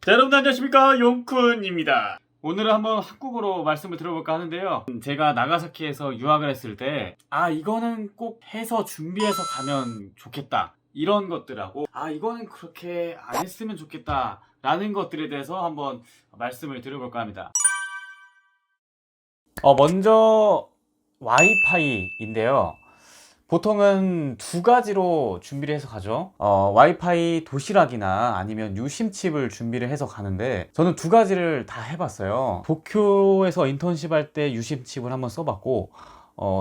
자, 여러분 안녕하십니까, 용쿤입니다. 오늘은 한번 한국어로 말씀을 들어볼까 하는데요. 제가 나가사키에서 유학을 했을 때 이거는 꼭 해서 준비해서 가면 좋겠다, 이런 것들하고 이거는 그렇게 안 했으면 좋겠다 라는 것들에 대해서 한번 말씀을 드려볼까 합니다. 먼저 와이파이인데요. 보통은 두 가지로 준비를 해서 가죠. 와이파이 도시락이나 아니면 유심칩을 준비를 해서 가는데, 저는 두 가지를 다 해봤어요. 도쿄에서 인턴십 할 때 유심칩을 한번 써봤고,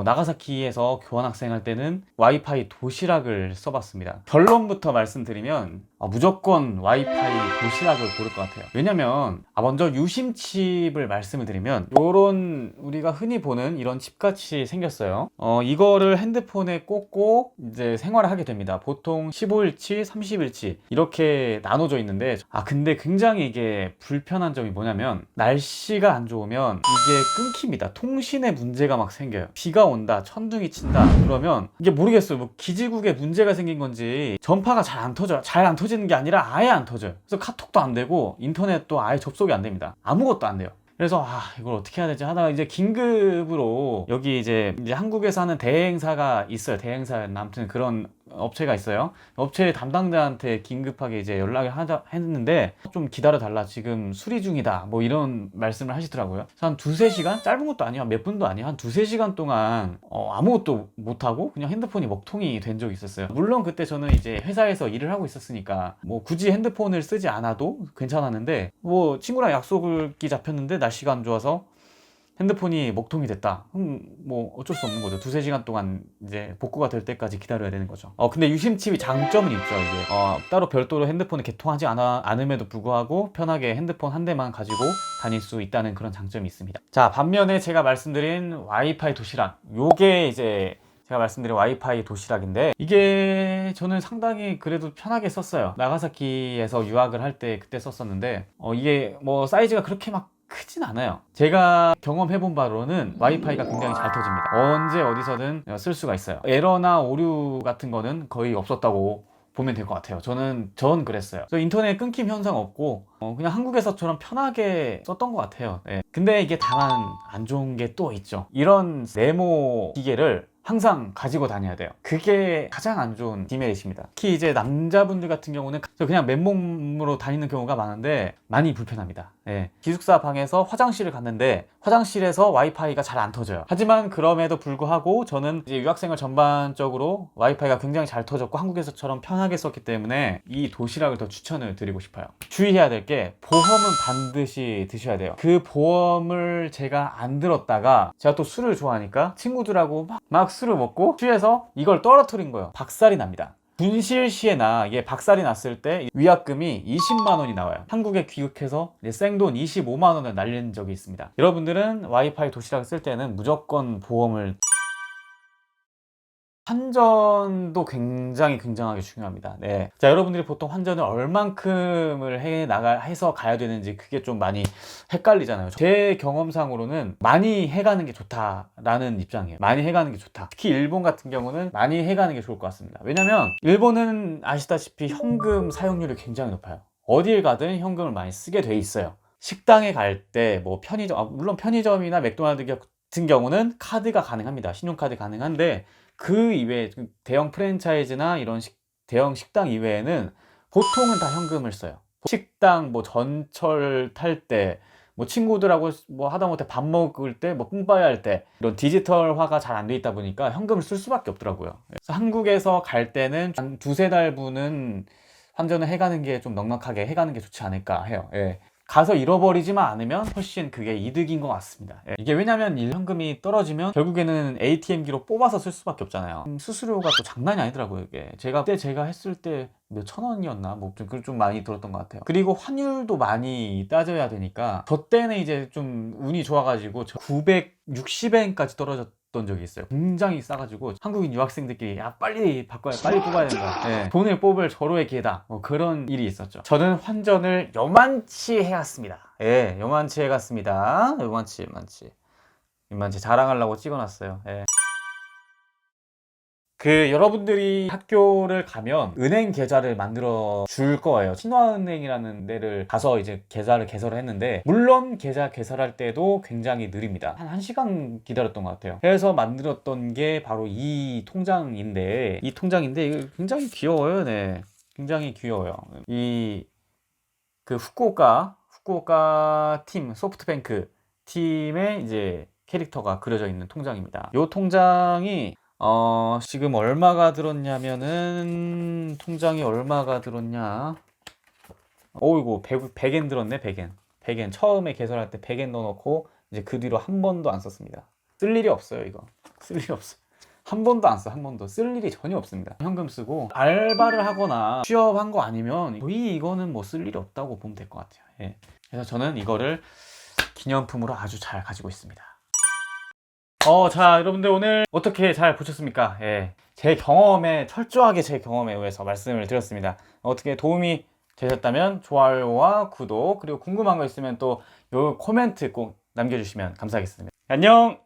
나가사키에서 교환학생 할 때는 와이파이 도시락을 써봤습니다. 결론부터 말씀드리면 무조건 와이파이 도시락을 고를 것 같아요. 왜냐면 먼저 유심칩을 말씀을 드리면, 요런 우리가 흔히 보는 이런 칩같이 생겼어요. 이거를 핸드폰에 꽂고 이제 생활을 하게 됩니다. 보통 15일치, 30일치 이렇게 나눠져 있는데, 근데 굉장히 이게 불편한 점이 뭐냐면, 날씨가 안 좋으면 이게 끊깁니다. 통신에 문제가 막 생겨요. 비가 온다, 천둥이 친다, 그러면 이게 모르겠어요. 뭐 기지국에 문제가 생긴 건지 전파가 잘 안 터져요. 잘 안 터지는 게 아니라 아예 안 터져요. 그래서 카톡도 안 되고 인터넷도 아예 접속이 안 됩니다. 아무것도 안 돼요. 그래서 이걸 어떻게 해야 되지 하다가 이제 긴급으로 여기 이제 한국에서 하는 대행사가 있어요. 대행사, 아무튼 그런 업체가 있어요. 업체 담당자한테 긴급하게 이제 연락을 했는데, 좀 기다려 달라, 지금 수리 중이다, 뭐 이런 말씀을 하시더라고요. 그래서 한 두세 시간, 짧은 것도 아니야, 몇 분도 아니야, 한 두세 시간 동안 아무것도 못하고 그냥 핸드폰이 먹통이 된 적이 있었어요. 물론 그때 저는 이제 회사에서 일을 하고 있었으니까 뭐 굳이 핸드폰을 쓰지 않아도 괜찮았는데, 뭐 친구랑 약속이 잡혔는데 날씨가 안 좋아서 핸드폰이 먹통이 됐다. 뭐 어쩔 수 없는 거죠. 두세 시간 동안 이제 복구가 될 때까지 기다려야 되는 거죠. 근데 유심칩이 장점은 있죠. 이게 따로 별도로 핸드폰을 개통하지 않음에도 불구하고 편하게 핸드폰 한 대만 가지고 다닐 수 있다는 그런 장점이 있습니다. 자, 반면에 제가 말씀드린 와이파이 도시락, 요게 이제 제가 말씀드린 와이파이 도시락인데, 이게 저는 상당히 그래도 편하게 썼어요. 나가사키에서 유학을 할 때 그때 썼었는데, 이게 뭐 사이즈가 그렇게 막 크진 않아요. 제가 경험해본 바로는 와이파이가 굉장히 잘 터집니다. 언제 어디서든 쓸 수가 있어요. 에러나 오류 같은 거는 거의 없었다고 보면 될 것 같아요. 전 그랬어요. 그래서 인터넷 끊김 현상 없고 그냥 한국에서처럼 편하게 썼던 것 같아요. 근데 이게 다만 안 좋은 게 또 있죠. 이런 네모 기계를 항상 가지고 다녀야 돼요. 그게 가장 안 좋은 디메리트입니다. 특히 이제 남자분들 같은 경우는 그냥 맨몸으로 다니는 경우가 많은데 많이 불편합니다. 기숙사 방에서 화장실을 갔는데 화장실에서 와이파이가 잘 안 터져요. 하지만 그럼에도 불구하고 저는 이제 유학생을 전반적으로 와이파이가 굉장히 잘 터졌고 한국에서처럼 편하게 썼기 때문에 이 도시락을 더 추천을 드리고 싶어요. 주의해야 될 게, 보험은 반드시 드셔야 돼요. 그 보험을 제가 안 들었다가, 제가 또 술을 좋아하니까 친구들하고 막 술을 먹고 취해서 이걸 떨어뜨린 거예요. 박살이 납니다. 분실 시에나 이게 박살이 났을 때 위약금이 20만 원이 나와요. 한국에 귀국해서 생돈 25만 원을 날린 적이 있습니다. 여러분들은 와이파이 도시락을 쓸 때는 무조건 보험을. 환전도 굉장하게 중요합니다. 자, 여러분들이 보통 환전을 얼만큼을 해서 가야 되는지 그게 좀 많이 헷갈리잖아요. 제 경험상으로는 많이 해가는 게 좋다라는 입장이에요. 많이 해가는 게 좋다. 특히 일본 같은 경우는 많이 해가는 게 좋을 것 같습니다. 왜냐면 일본은 아시다시피 현금 사용률이 굉장히 높아요. 어딜 가든 현금을 많이 쓰게 돼 있어요. 식당에 갈 때, 뭐 편의점, 물론 편의점이나 맥도날드 같은 경우는 카드가 가능합니다. 신용카드 가능한데, 그 이외에 대형 프랜차이즈나 이런 대형 식당 이외에는 보통은 다 현금을 써요. 식당, 뭐 전철 탈 때, 뭐 친구들하고 뭐 하다못해 밥 먹을 때, 뭐 뿜빠이 할 때, 이런 디지털화가 잘 안 돼 있다 보니까 현금을 쓸 수밖에 없더라고요. 그래서 한국에서 갈 때는 한 두세 달분은 환전을 해가는 게, 좀 넉넉하게 해가는 게 좋지 않을까 해요. 가서 잃어버리지만 않으면 훨씬 그게 이득인 것 같습니다. 이게 왜냐면 현금이 떨어지면 결국에는 ATM기로 뽑아서 쓸 수밖에 없잖아요. 수수료가 또 장난이 아니더라고요. 이게 그때 제가 했을 때 몇천 원이었나, 뭐 좀 많이 들었던 것 같아요. 그리고 환율도 많이 따져야 되니까, 저 때는 이제 좀 운이 좋아가지고 960엔까지 떨어졌던 적이 있어요. 굉장히 싸가지고 한국인 유학생들끼리 빨리 바꿔야, 빨리 뽑아야 된다, 돈을 뽑을 절호의 기회다, 뭐 그런 일이 있었죠. 저는 환전을 요만치 해갔습니다. 요만치 해갔습니다. 요만치 자랑하려고 찍어놨어요. 여러분들이 학교를 가면 은행 계좌를 만들어 줄 거예요. 신화은행이라는 데를 가서 이제 계좌를 개설을 했는데, 물론 계좌 개설할 때도 굉장히 느립니다. 한 1시간 기다렸던 것 같아요. 그래서 만들었던 게 바로 이 통장인데, 이거 굉장히 귀여워요. 네. 굉장히 귀여워요. 후쿠오카 팀, 소프트뱅크 팀의 이제 캐릭터가 그려져 있는 통장입니다. 이 통장이 지금 얼마가 들었냐면은, 통장이 얼마가 들었냐? 이거 100엔 들었네. 100엔. 처음에 개설할 때 100엔 넣어놓고 이제 그 뒤로 한 번도 안 썼습니다. 쓸 일이 없어요. 이거 쓸 일이 없어. 한 번도 안 써. 한 번도 쓸 일이 전혀 없습니다. 현금 쓰고 알바를 하거나 취업한 거 아니면 거의 이거는 뭐 쓸 일이 없다고 보면 될 것 같아요. 예. 그래서 저는 이거를 기념품으로 아주 잘 가지고 있습니다. 자, 여러분들 오늘 어떻게 잘 보셨습니까? 예. 철저하게 제 경험에 의해서 말씀을 드렸습니다. 어떻게 도움이 되셨다면 좋아요와 구독, 그리고 궁금한 거 있으면 또 요 코멘트 꼭 남겨주시면 감사하겠습니다. 안녕!